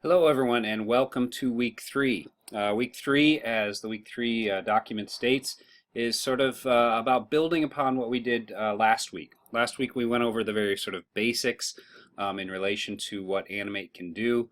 Hello, everyone, and welcome to week three. Week three, as the week three document states, is sort of about building upon what we did last week. Last week, we went over the very sort of basics in relation to what Animate can do.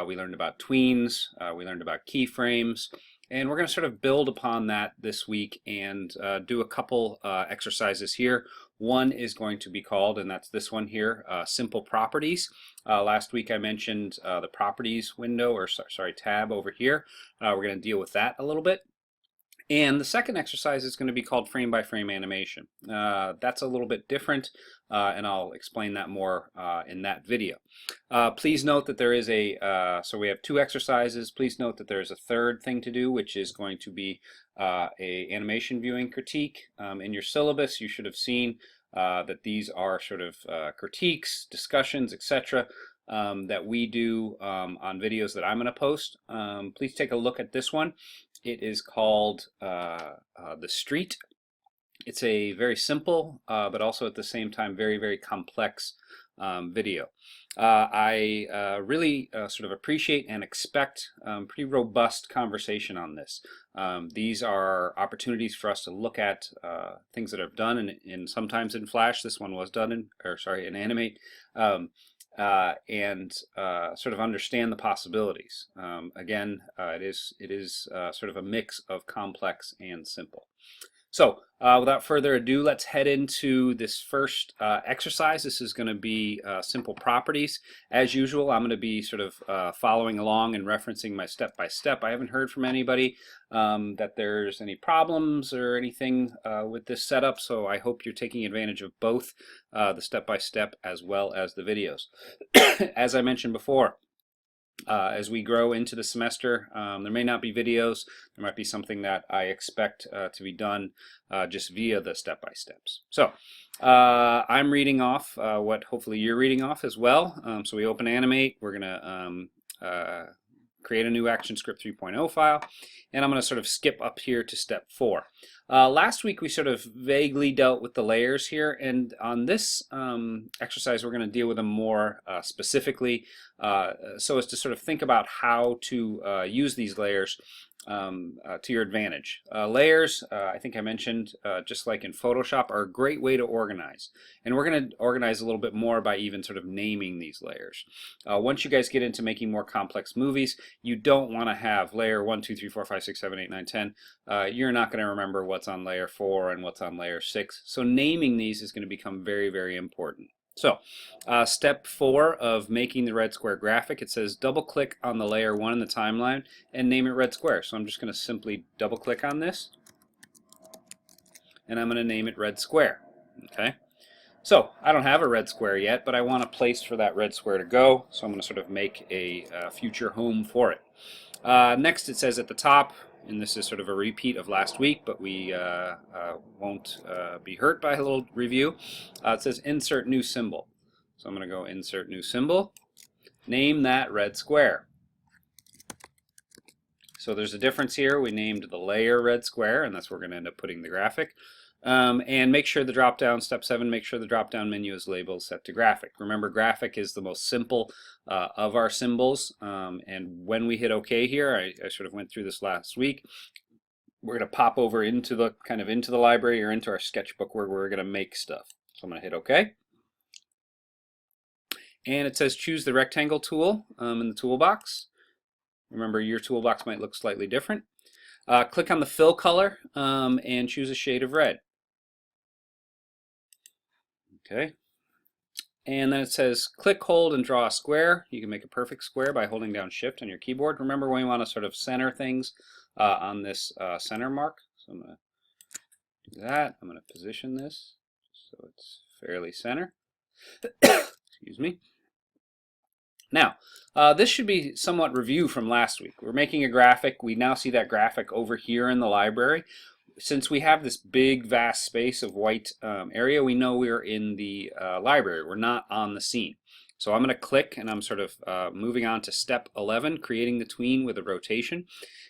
We learned about tweens, we learned about keyframes, and we're going to sort of build upon that this week and do a couple exercises here. One is going to be called, and that's this one here, Simple Properties. Last week I mentioned the Properties window, or sorry, tab over here. We're going to deal with that a little bit. And the second exercise is going to be called frame by frame animation. That's a little bit different, and I'll explain that more in that video. Please note that there is so we have two exercises. Please note that there's a third thing to do, which is going to be a animation viewing critique. In your syllabus, you should have seen that these are sort of critiques, discussions, etc. That we do on videos that I'm going to post. Please take a look at this one. It is called The Street. It's a very simple, but also at the same time very complex video. I really sort of appreciate and expect pretty robust conversation on this. These are opportunities for us to look at things that are done in sometimes in Flash. This one was done in Animate. And sort of understand the possibilities. Again, it is sort of a mix of complex and simple. So without further ado, let's head into this first exercise. This is going to be simple properties. As usual, I'm going to be sort of following along and referencing my step-by-step. I haven't heard from anybody that there's any problems or anything with this setup, so I hope you're taking advantage of both the step-by-step as well as the videos. As I mentioned before, as we grow into the semester, there may not be videos. There might be something that I expect to be done just via the step-by-steps. So I'm reading off what hopefully you're reading off as well. So we open Animate. We're going to create a new ActionScript 3.0 file, and I'm going to sort of skip up here to step 4. Last week we sort of vaguely dealt with the layers here, and on this exercise we're going to deal with them more specifically, so as to sort of think about how to use these layers to your advantage. Layers, I think I mentioned, just like in Photoshop, are a great way to organize. And we're going to organize a little bit more by even sort of naming these layers. Once you guys get into making more complex movies, you don't want to have layer 1, 2, 3, 4, 5, 6, 7, 8, 9, 10. You're not going to remember what's on layer 4 and what's on layer 6. So naming these is going to become very important. So, step 4 of making the red square graphic, it says double click on the layer 1 in the timeline and name it red square. So I'm just going to simply double click on this and I'm going to name it red square. Okay. So I don't have a red square yet, but I want a place for that red square to go. So I'm going to sort of make a future home for it. Next it says at the top, and this is sort of a repeat of last week, but we won't be hurt by a little review. It says insert new symbol. So I'm going to go insert new symbol. Name that red square. So there's a difference here. We named the layer red square, and that's where we're going to end up putting the graphic. And make sure the drop-down, step 7, make sure the drop-down menu is labeled set to graphic. Remember, graphic is the most simple of our symbols. And when we hit OK here, I sort of went through this last week, we're going to pop over into the into the library or into our sketchbook where we're going to make stuff. So I'm going to hit OK. And it says choose the rectangle tool in the toolbox. Remember, your toolbox might look slightly different. Click on the fill color and choose a shade of red. Okay. And then it says click, hold, and draw a square. You can make a perfect square by holding down Shift on your keyboard. Remember, we want to sort of center things on this center mark. So I'm going to do that. I'm going to position this so it's fairly center. Excuse me. Now, this should be somewhat review from last week. We're making a graphic. We now see that graphic over here in the library. Since we have this big, vast space of white area, we know we're in the library. We're not on the scene. So I'm going to click, and I'm sort of moving on to step 11, creating the tween with a rotation.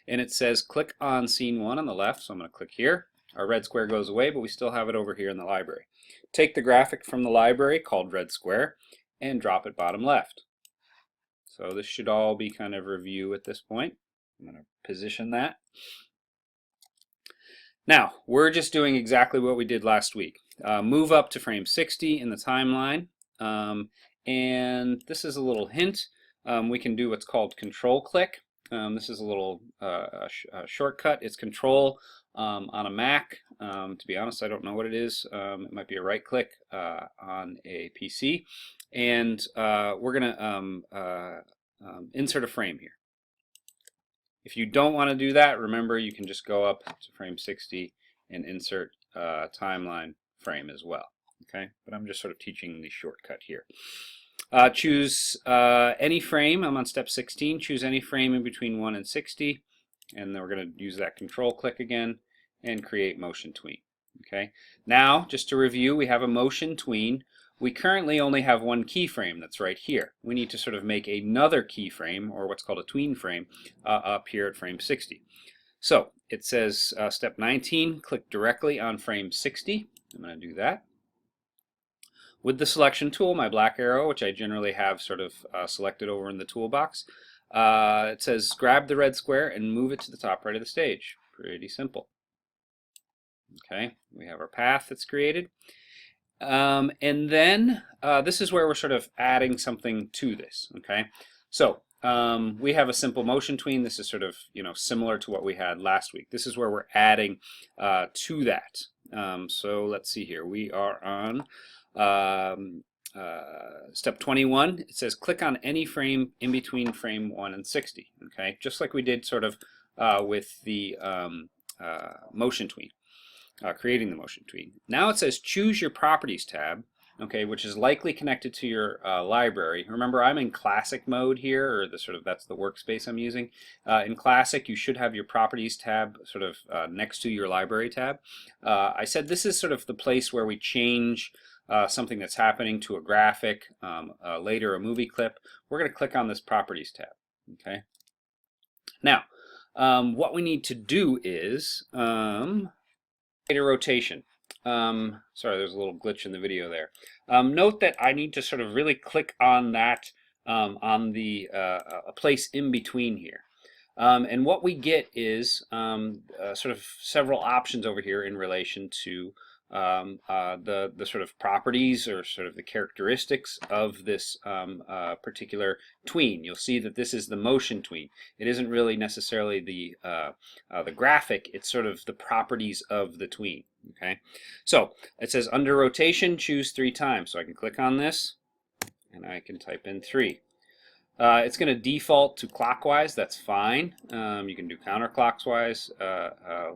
And it says click on scene 1 on the left, so I'm going to click here. Our red square goes away, but we still have it over here in the library. Take the graphic from the library called red square and drop it bottom left. So this should all be kind of review at this point. I'm going to position that. Now, we're just doing exactly what we did last week. Move up to frame 60 in the timeline. And this is a little hint. We can do what's called control click. This is a little shortcut. It's control on a Mac. To be honest, I don't know what it is. It might be a right click on a PC. And we're going to insert a frame here. If you don't want to do that, remember you can just go up to frame 60 and insert timeline frame as well. Okay, but I'm just sort of teaching the shortcut here. Choose any frame. I'm on step 16. Choose any frame in between 1 and 60, and then we're going to use that control click again and create motion tween. Okay, now just to review, we have a motion tween. We currently only have one keyframe that's right here. We need to sort of make another keyframe, or what's called a tween frame, up here at frame 60. So it says step 19, click directly on frame 60. I'm going to do that. With the selection tool, my black arrow, which I generally have sort of selected over in the toolbox, it says grab the red square and move it to the top right of the stage. Pretty simple. Okay, we have our path that's created. And then this is where we're sort of adding something to this. Okay, so we have a simple motion tween. This is sort of, you know, similar to what we had last week. This is where we're adding to that. So let's see here. We are on step 21. It says click on any frame in between frame 1 and 60. Okay, just like we did sort of with the motion tween. Creating the motion tween. Now it says choose your properties tab, okay, which is likely connected to your library. Remember, I'm in classic mode here, or the sort of that's the workspace I'm using. In classic, you should have your properties tab sort of next to your library tab. I said this is sort of the place where we change something that's happening to a graphic, later a movie clip. We're going to click on this properties tab. Okay. Now, what we need to do is a rotation. Sorry, there's a little glitch in the video there. Note that I need to sort of really click on that on the a place in between here. And what we get is sort of several options over here in relation to the sort of properties or sort of the characteristics of this particular tween. You'll see that this is the motion tween. It isn't really necessarily the graphic, it's sort of the properties of the tween. Okay, so it says under rotation choose 3 times. So I can click on this and I can type in 3. It's going to default to clockwise. That's fine. You can do counterclockwise.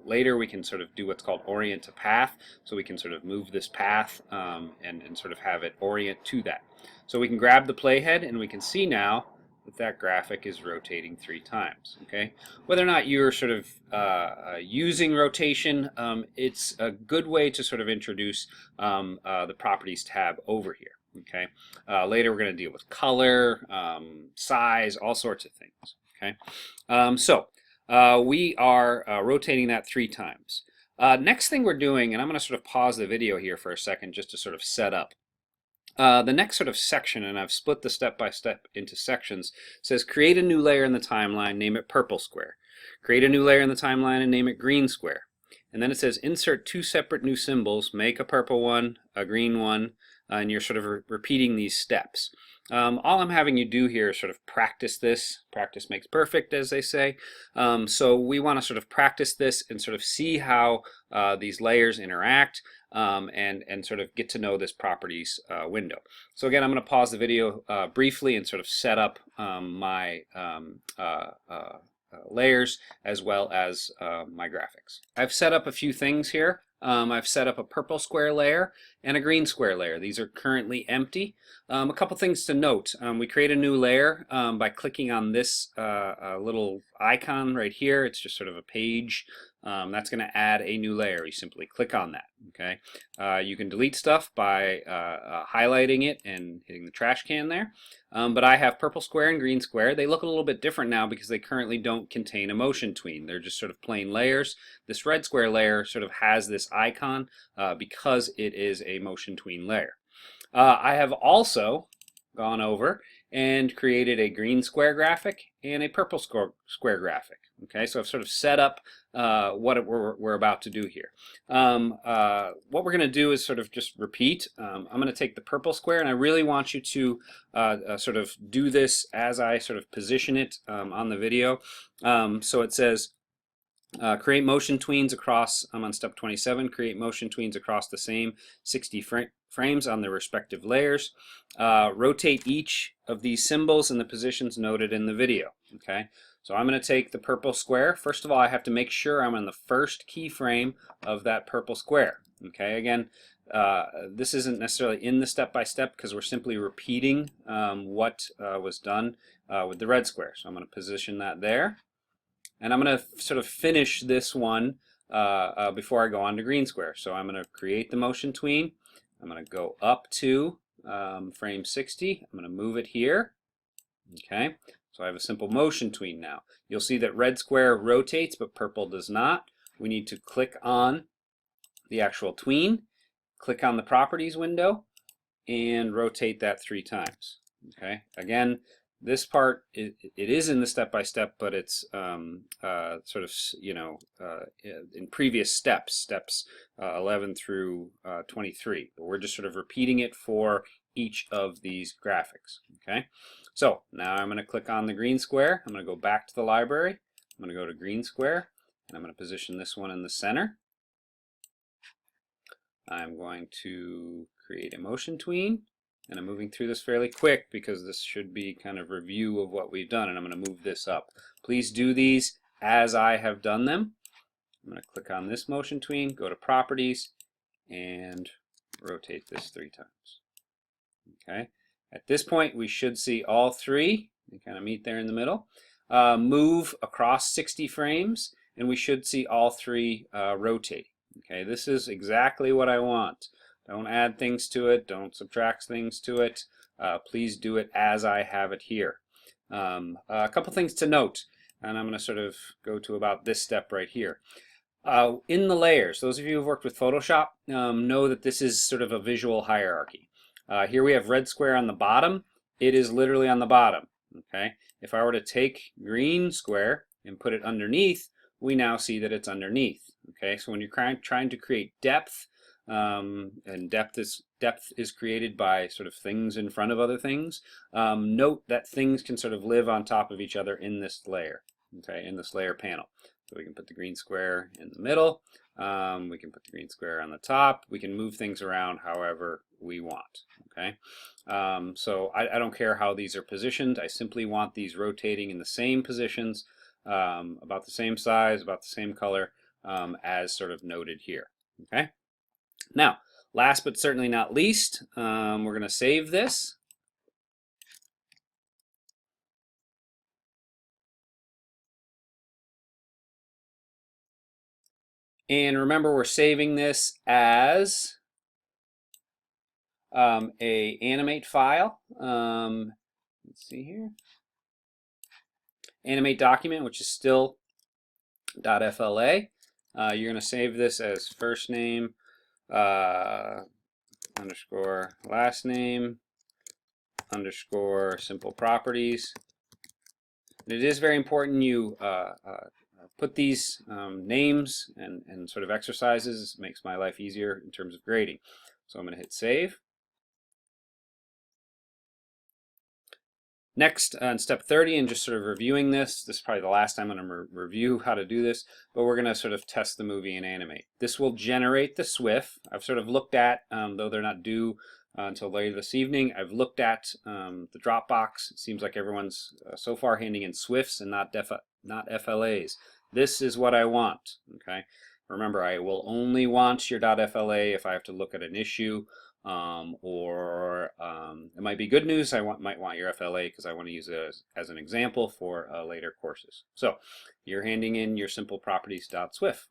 Later we can sort of do what's called orient to path. So we can sort of move this path and sort of have it orient to that. So we can grab the playhead and we can see now that that graphic is rotating 3 times. Okay, whether or not you're sort of using rotation, it's a good way to sort of introduce the properties tab over here. Okay, later we're going to deal with color, size, all sorts of things. Okay, so we are rotating that 3 times. Next thing we're doing, and I'm going to sort of pause the video here for a second just to sort of set up. The next sort of section, and I've split the step-by-step into sections, says create a new layer in the timeline, name it purple square. Create a new layer in the timeline and name it green square. And then it says insert 2 separate new symbols, make a purple one, a green one, and you're sort of repeating these steps. All I'm having you do here is sort of practice this. Practice makes perfect, as they say. So we want to sort of practice this and sort of see how these layers interact and sort of get to know this properties window. So again, I'm going to pause the video briefly and sort of set up my layers as well as my graphics. I've set up a few things here. I've set up a purple square layer and a green square layer. These are currently empty. A couple things to note. We create a new layer by clicking on this little icon right here. It's just sort of a page. That's going to add a new layer. You simply click on that. Okay. You can delete stuff by highlighting it and hitting the trash can there. But I have purple square and green square. They look a little bit different now because they currently don't contain a motion tween. They're just sort of plain layers. This red square layer sort of has this icon because it is a motion tween layer. I have also gone over and created a green square graphic and a purple square graphic. Okay, so I've sort of set up what we're about to do here. What we're going to do is sort of just repeat. I'm going to take the purple square, and I really want you to sort of do this as I sort of position it on the video. So it says, create motion tweens across, I'm on step 27, create motion tweens across the same 60 frames on their respective layers. Rotate each of these symbols in the positions noted in the video. Okay, so I'm going to take the purple square. First of all, I have to make sure I'm on the first keyframe of that purple square. Okay, again, this isn't necessarily in the step-by-step because we're simply repeating what was done with the red square. So I'm going to position that there. And I'm going to sort of finish this one before I go on to green square. So I'm going to create the motion tween. I'm going to go up to frame 60. I'm going to move it here. Okay, so I have a simple motion tween now. You'll see that red square rotates, but purple does not. We need to click on the actual tween, click on the properties window, and rotate that 3 times. Okay, again, this part, it is in the step-by-step, but it's sort of, in previous steps 11 through 23. But we're just sort of repeating it for each of these graphics. Okay, so now I'm going to click on the green square. I'm going to go back to the library. I'm going to go to green square, and I'm going to position this one in the center. I'm going to create a motion tween. And I'm moving through this fairly quick because this should be kind of review of what we've done, and I'm going to move this up. Please do these as I have done them. I'm going to click on this motion tween, go to properties, and rotate this 3 times. Okay. At this point, we should see all 3. They kind of meet there in the middle. Move across 60 frames, and we should see all 3 rotating. Okay, this is exactly what I want. Don't add things to it. Don't subtract things to it. Please do it as I have it here. A couple things to note, and I'm going to sort of go to about this step right here. In the layers, those of you who've worked with Photoshop know that this is sort of a visual hierarchy. Here we have red square on the bottom. It is literally on the bottom. Okay. If I were to take green square and put it underneath, we now see that it's underneath. Okay. So when you're trying to create depth, and depth is created by sort of things in front of other things. Note that things can sort of live on top of each other in this layer, okay, in this layer panel. So we can put the green square in the middle. We can put the green square on the top. We can move things around however we want. Okay, so I don't care how these are positioned. I simply want these rotating in the same positions, about the same size, about the same color, as sort of noted here. Okay. Now, last but certainly not least, we're going to save this. And remember, we're saving this as a animate file. Let's see here. Animate document, which is still .fla. You're going to save this as first name underscore last name underscore simple properties. And it is very important you put these names and sort of exercises. It makes my life easier in terms of grading. So I'm going to hit save. Next, on step 30, and just sort of reviewing this is probably the last time I'm going to review how to do this, but we're going to sort of test the movie and animate. This will generate the SWF. I've sort of looked at, though they're not due until later this evening, I've looked at the Dropbox. It seems like everyone's so far handing in SWFs and not FLAs. This is what I want. Okay. Remember, I will only want your .FLA if I have to look at an issue. Or it might be good news. I might want your FLA because I want to use it as an example for later courses. So you're handing in your simple properties.swif.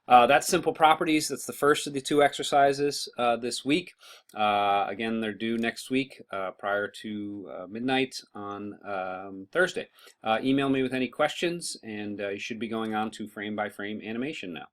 That's simple properties. That's the first of the 2 exercises this week. Again, they're due next week prior to midnight on Thursday. Email me with any questions, and you should be going on to frame by frame animation now.